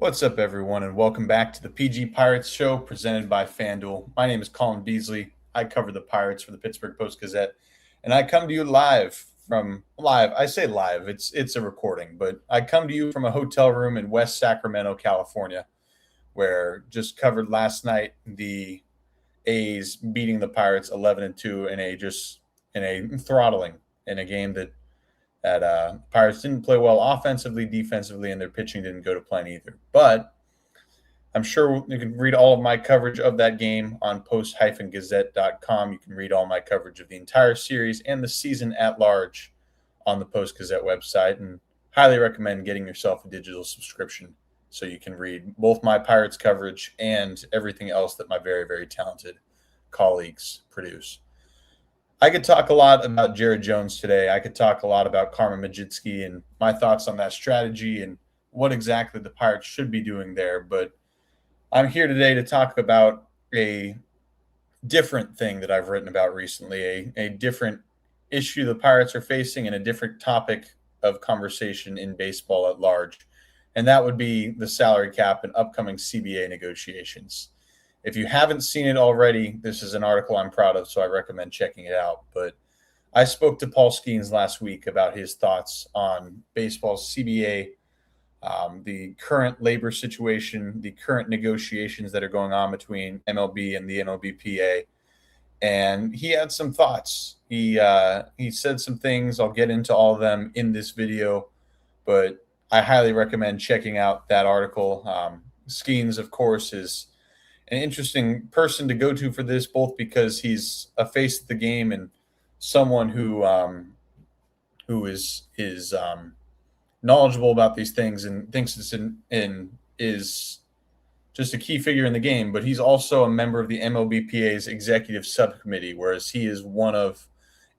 What's up, everyone, and welcome back to the PG Pirates show presented by FanDuel. My name is Colin Beazley. I cover the Pirates for the Pittsburgh Post-Gazette, and I come to you live. I say live, it's a recording, but I come to you from a hotel room in West Sacramento, California, where just covered last night the A's beating the Pirates 11-2 in a throttling in a game that Pirates didn't play well offensively, defensively, and their pitching didn't go to plan either. But I'm sure you can read all of my coverage of that game on post-gazette.com. You can read all my coverage of the entire series and the season at large on the Post-Gazette website, and highly recommend getting yourself a digital subscription so you can read both my Pirates coverage and everything else that my very, very talented colleagues produce. I could talk a lot about Jared Jones today. I could talk a lot about Carmen Majitsky and my thoughts on that strategy and what exactly the Pirates should be doing there. But I'm here today to talk about a different thing that I've written about recently, a different issue the Pirates are facing and a different topic of conversation in baseball at large. And that would be the salary cap and upcoming CBA negotiations. If you haven't seen it already, this is an article I'm proud of, so I recommend checking it out. But I spoke to Paul Skenes last week about his thoughts on baseball's CBA, the current labor situation, the current negotiations that are going on between MLB and the MLBPA. And he had some thoughts. He said some things. I'll get into all of them in this video, but I highly recommend checking out that article. Skenes, of course, is an interesting person to go to for this, both because he's a face of the game and someone who is knowledgeable about these things and thinks is just a key figure in the game. But he's also a member of the MLBPA's executive subcommittee, whereas he is one of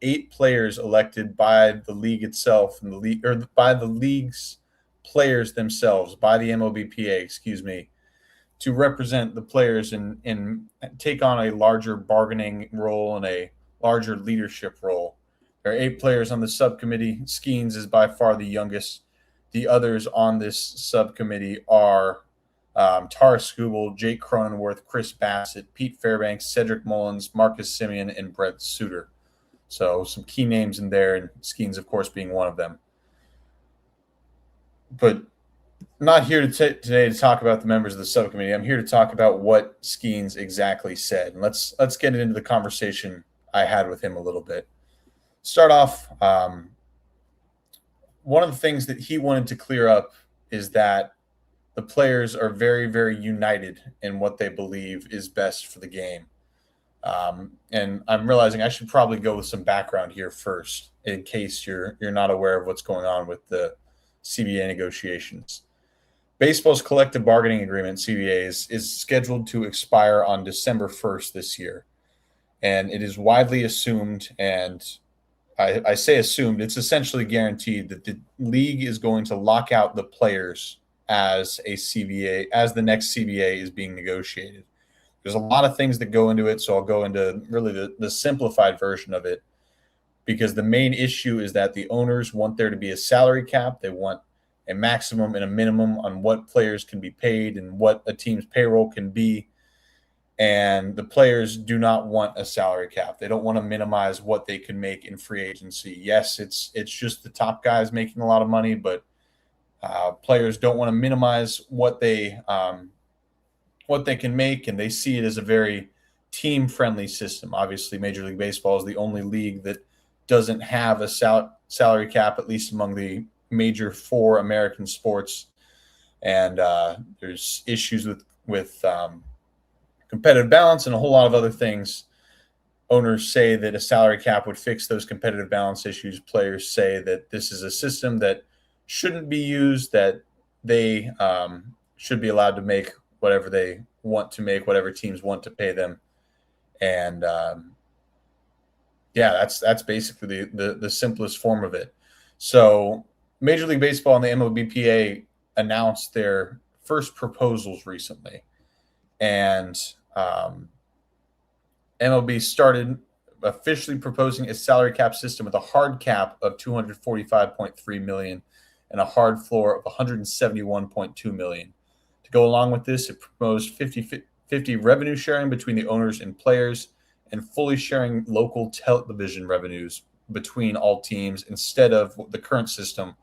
8 players elected by the league itself and by the league's players themselves, by the MLBPA, excuse me, to represent the players and take on a larger bargaining role and a larger leadership role. There are 8 players on the subcommittee. Skenes is by far the youngest. The others on this subcommittee are Tara Skubal, Jake Cronenworth, Chris Bassett, Pete Fairbanks, Cedric Mullins, Marcus Simeon, and Brett Suter. So some key names in there, and Skenes, of course, being one of them. But not here today to talk about the members of the subcommittee. I'm here to talk about what Skenes exactly said. And let's get into the conversation I had with him a little bit. Start off, one of the things that he wanted to clear up is that the players are very, very united in what they believe is best for the game. And I'm realizing I should probably go with some background here first, in case you're not aware of what's going on with the CBA negotiations. Baseball's collective bargaining agreement, CBA, is scheduled to expire on December 1st this year. And it is widely assumed, and I say assumed, it's essentially guaranteed that the league is going to lock out the players as the next CBA is being negotiated. There's a lot of things that go into it, so I'll go into really the simplified version of it, because the main issue is that the owners want there to be a salary cap. They want a maximum and a minimum on what players can be paid and what a team's payroll can be. And the players do not want a salary cap. They don't want to minimize what they can make in free agency. Yes, it's just the top guys making a lot of money, but players don't want to minimize what they can make, and they see it as a very team-friendly system. Obviously, Major League Baseball is the only league that doesn't have a salary cap, at least among the major 4 American sports, and there's issues with competitive balance and a whole lot of other things. Owners say that a salary cap would fix those competitive balance issues. Players say that this is a system that shouldn't be used, that they should be allowed to make whatever they want to make, whatever teams want to pay them. And that's basically the simplest form of it. So Major League Baseball and the MLBPA announced their first proposals recently. And MLB started officially proposing a salary cap system with a hard cap of $245.3 million and a hard floor of $171.2 million. go along with this, it proposed 50-50 revenue sharing between the owners and players and fully sharing local television revenues between all teams instead of the current system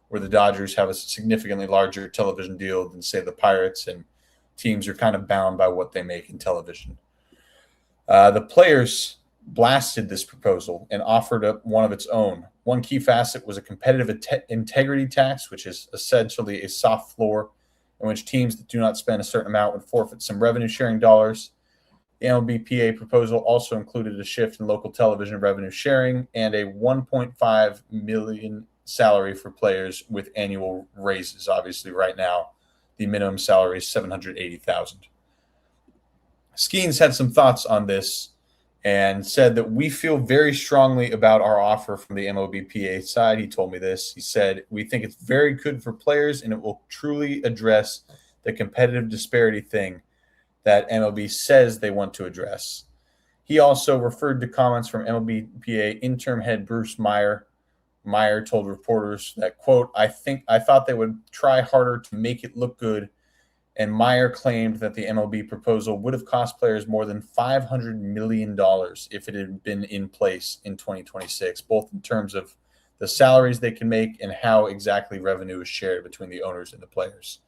where the Dodgers have a significantly larger television deal than, say, the Pirates, and teams are kind of bound by what they make in television. The players blasted this proposal and offered up one of its own. One key facet was a competitive integrity tax, which is essentially a soft floor in which teams that do not spend a certain amount would forfeit some revenue-sharing dollars. The MLBPA proposal also included a shift in local television revenue sharing and a $1.5 million salary for players with annual raises. Obviously, right now, the minimum salary is $780,000. Skenes had some thoughts on this and said that we feel very strongly about our offer from the MLBPA side. He told me this. He said, we think it's very good for players and it will truly address the competitive disparity thing that MLB says they want to address. He also referred to comments from MLBPA interim head Bruce Meyer. Meyer told reporters that, quote, I thought they would try harder to make it look good. And Meyer claimed that the MLB proposal would have cost players more than $500 million if it had been in place in 2026, both in terms of the salaries they can make and how exactly revenue is shared between the owners and the players.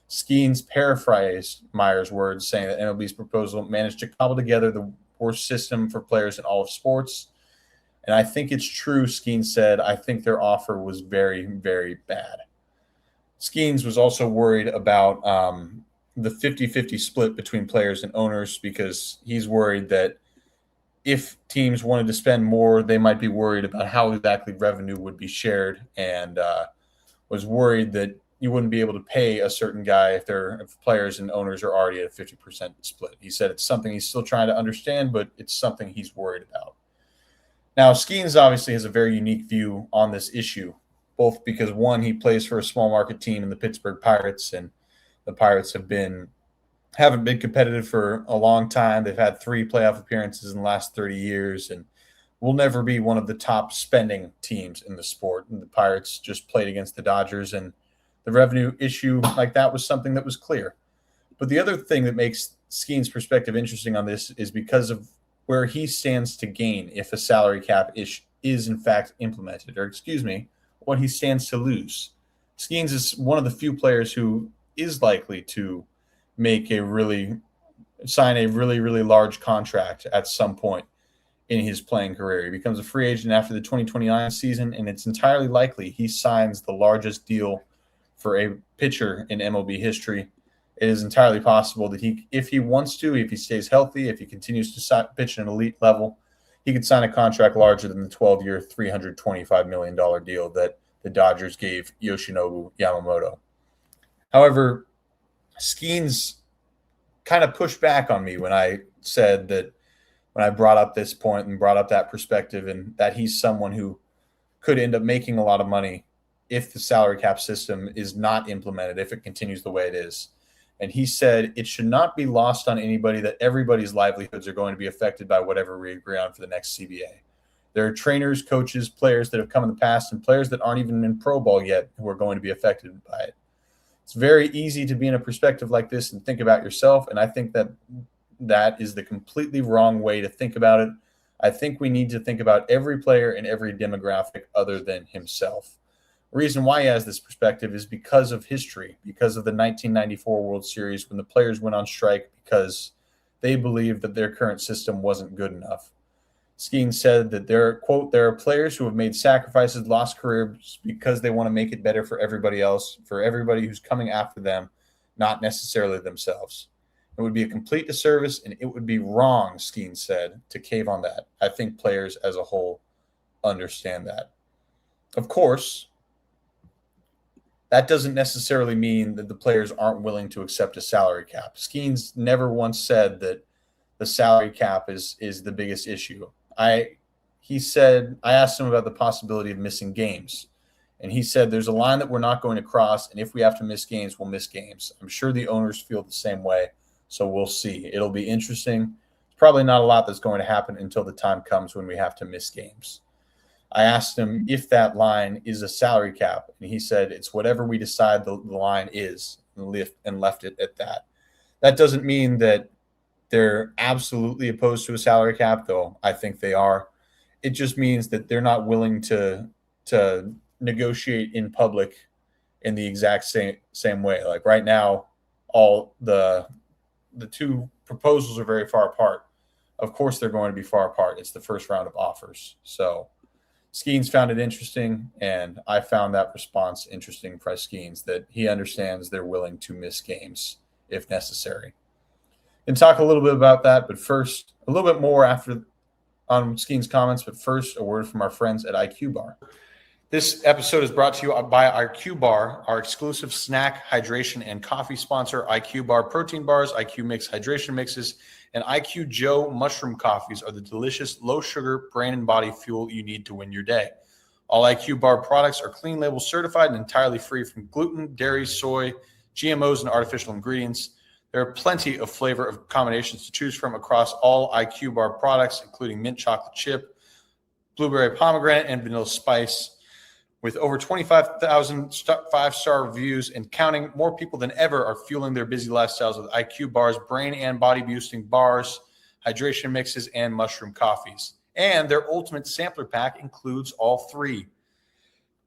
Skenes paraphrased Meyer's words, saying that MLB's proposal managed to cobble together the worst system for players in all of sports. And I think it's true, Skenes said. I think their offer was very, very bad. Skenes was also worried about the 50-50 split between players and owners because he's worried that if teams wanted to spend more, they might be worried about how exactly revenue would be shared, and was worried that you wouldn't be able to pay a certain guy if players and owners are already at a 50% split. He said it's something he's still trying to understand, but it's something he's worried about. Now, Skenes obviously has a very unique view on this issue, both because, one, he plays for a small market team in the Pittsburgh Pirates, and the Pirates haven't been competitive for a long time. They've had 3 playoff appearances in the last 30 years and will never be one of the top spending teams in the sport. And the Pirates just played against the Dodgers, and the revenue issue like that was something that was clear. But the other thing that makes Skenes' perspective interesting on this is because of where he stands to gain if a salary cap is in fact implemented, or what he stands to lose. Skenes is one of the few players who is likely to sign a really, really large contract at some point in his playing career. He becomes a free agent after the 2029 season, and it's entirely likely he signs the largest deal for a pitcher in MLB history. It is entirely possible that if he wants to, if he stays healthy, if he continues to pitch at an elite level, he could sign a contract larger than the 12-year, $325 million deal that the Dodgers gave Yoshinobu Yamamoto. However, Skenes kind of pushed back on me when I brought up this point and brought up that perspective, and that he's someone who could end up making a lot of money if the salary cap system is not implemented, if it continues the way it is. And he said it should not be lost on anybody that everybody's livelihoods are going to be affected by whatever we agree on for the next CBA. There are trainers, coaches, players that have come in the past, and players that aren't even in pro ball yet who are going to be affected by it. It's very easy to be in a perspective like this and think about yourself, and I think that is the completely wrong way to think about it. I think we need to think about every player and every demographic other than himself. The reason why he has this perspective is because of history, because of the 1994 World Series when the players went on strike because they believed that their current system wasn't good enough. Skenes said that there are players who have made sacrifices, lost careers because they want to make it better for everybody else, for everybody who's coming after them, not necessarily themselves. It would be a complete disservice, and it would be wrong, Skenes said, to cave on that. I think players as a whole understand that. Of course, that doesn't necessarily mean that the players aren't willing to accept a salary cap. Skenes never once said that the salary cap is the biggest issue. I asked him about the possibility of missing games, and he said there's a line that we're not going to cross, and if we have to miss games, we'll miss games. I'm sure the owners feel the same way, so we'll see. It'll be interesting. Probably not a lot that's going to happen until the time comes when we have to miss games. I asked him if that line is a salary cap, and he said it's whatever we decide the line is. and left it at that. That doesn't mean that they're absolutely opposed to a salary cap, though I think they are. It just means that they're not willing to negotiate in public in the exact same way. Like right now, all the two proposals are very far apart. Of course, they're going to be far apart. It's the first round of offers. So Skenes found it interesting, and I found that response interesting by Skenes, that he understands they're willing to miss games if necessary. And talk a little bit about that, but first, a little bit more after on Skenes' comments, but first, a word from our friends at IQ Bar. This episode is brought to you by IQ Bar, our exclusive snack, hydration, and coffee sponsor. IQ Bar protein bars, IQ Mix hydration mixes, and IQ Joe mushroom coffees are the delicious, low-sugar, brain and body fuel you need to win your day. All IQ Bar products are clean label certified and entirely free from gluten, dairy, soy, GMOs, and artificial ingredients. There are plenty of flavor of combinations to choose from across all IQ Bar products, including mint chocolate chip, blueberry pomegranate, and vanilla spice. With over 25,000 five-star reviews and counting, more people than ever are fueling their busy lifestyles with IQ Bar's brain and body-boosting bars, hydration mixes, and mushroom coffees. And their ultimate sampler pack includes all three.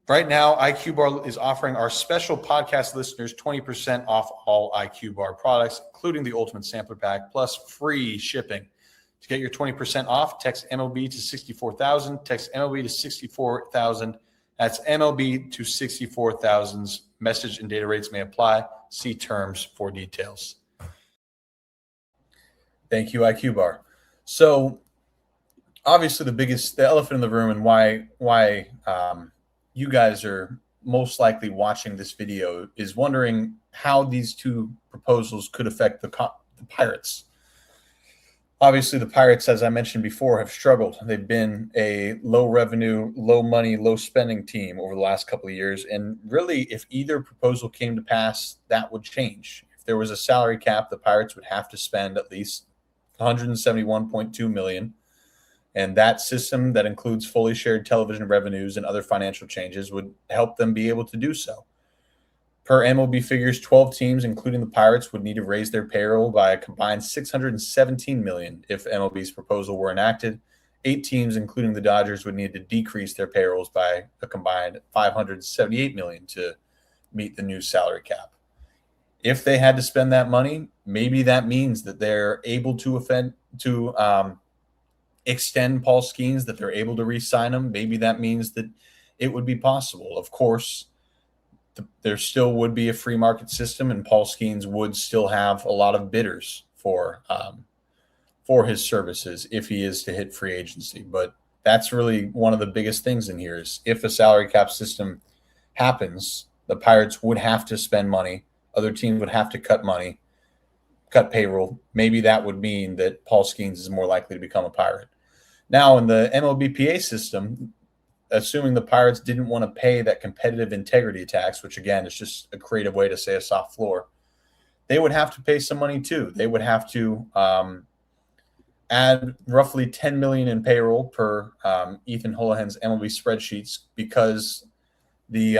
Right now, IQ Bar is offering our special podcast listeners 20% off all IQ Bar products, including the ultimate sampler pack, plus free shipping. To get your 20% off, text MLB to 64,000. Text MLB to 64,000. That's MLB to 64,000's message and data rates may apply. See terms for details. Thank you, IQ Bar. So obviously the elephant in the room and why you guys are most likely watching this video is wondering how these two proposals could affect the Pirates. Obviously, the Pirates, as I mentioned before, have struggled. They've been a low revenue, low money, low spending team over the last couple of years. And really, if either proposal came to pass, that would change. If there was a salary cap, the Pirates would have to spend at least $171.2 million. And that system that includes fully shared television revenues and other financial changes would help them be able to do so. Per MLB figures, 12 teams, including the Pirates, would need to raise their payroll by a combined $617 million if MLB's proposal were enacted. 8 teams, including the Dodgers, would need to decrease their payrolls by a combined $578 million to meet the new salary cap. If they had to spend that money, maybe that means that they're able to extend Paul Skenes, that they're able to re-sign him. Maybe that means that it would be possible. Of course, there still would be a free market system, and Paul Skenes would still have a lot of bidders for his services if he is to hit free agency. But that's really one of the biggest things in here is if a salary cap system happens, the Pirates would have to spend money. Other teams would have to cut payroll. Maybe that would mean that Paul Skenes is more likely to become a Pirate. Now, in the MLBPA system, assuming the Pirates didn't want to pay that competitive integrity tax, which again is just a creative way to say a soft floor, they would have to pay some money too. They would have to add roughly $10 million in payroll per Ethan Holohan's MLB spreadsheets because the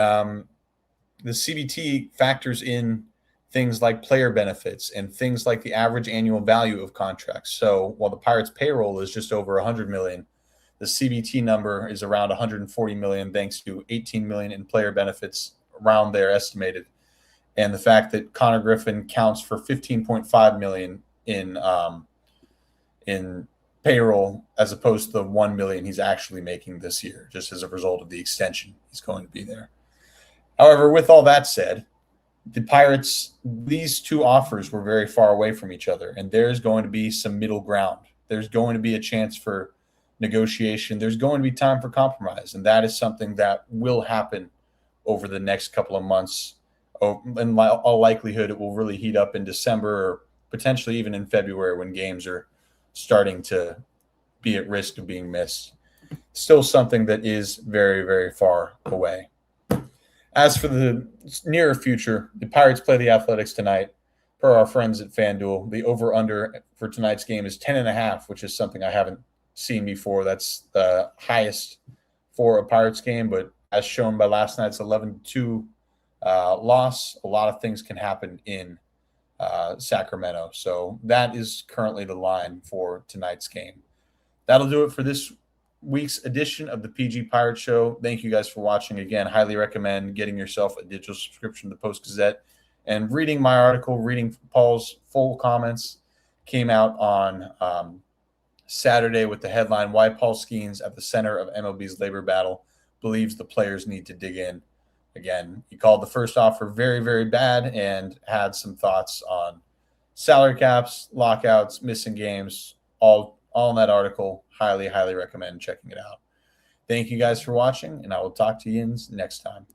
CBT factors in things like player benefits and things like the average annual value of contracts. So while the Pirates' payroll is just over $100 million, the CBT number is around $140 million, thanks to $18 million in player benefits around there estimated, and the fact that Konnor Griffin counts for $15.5 million in payroll as opposed to the $1 million he's actually making this year, just as a result of the extension he's going to be there. However, with all that said, the Pirates, these two offers were very far away from each other, and there's going to be some middle ground. There's going to be a chance for negotiation. There's going to be time for compromise, and that is something that will happen over the next couple of months. In all likelihood, it will really heat up in December or potentially even in February when games are starting to be at risk of being missed. Still something that is very, very far away. As for the nearer future, the Pirates play the Athletics tonight. Per our friends at FanDuel, the over-under for tonight's game is 10.5, which is something I haven't seen before. That's the highest for a Pirates game, but as shown by last night's 11-2 loss, a lot of things can happen in Sacramento. So that is currently the line for tonight's game. That'll do it for this week's edition of the PG Pirates Show. Thank you guys for watching. Again, highly recommend getting yourself a digital subscription to the Post-Gazette and reading my article, reading Paul's full comments. Came out on Saturday with the headline, Why Paul Skenes at the Center of MLB's Labor Battle Believes the Players Need to Dig In. Again, he called the first offer very, very bad and had some thoughts on salary caps, lockouts, missing games, all in that article. Highly, highly recommend checking it out. Thank you guys for watching, and I will talk to you next time.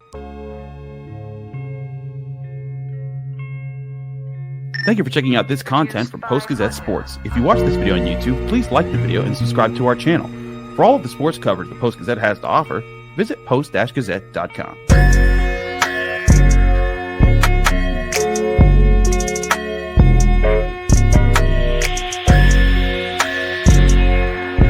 Thank you for checking out this content from Post-Gazette Sports. If you watch this video on YouTube, please like the video and subscribe to our channel. For all of the sports coverage the Post-Gazette has to offer, visit post-gazette.com.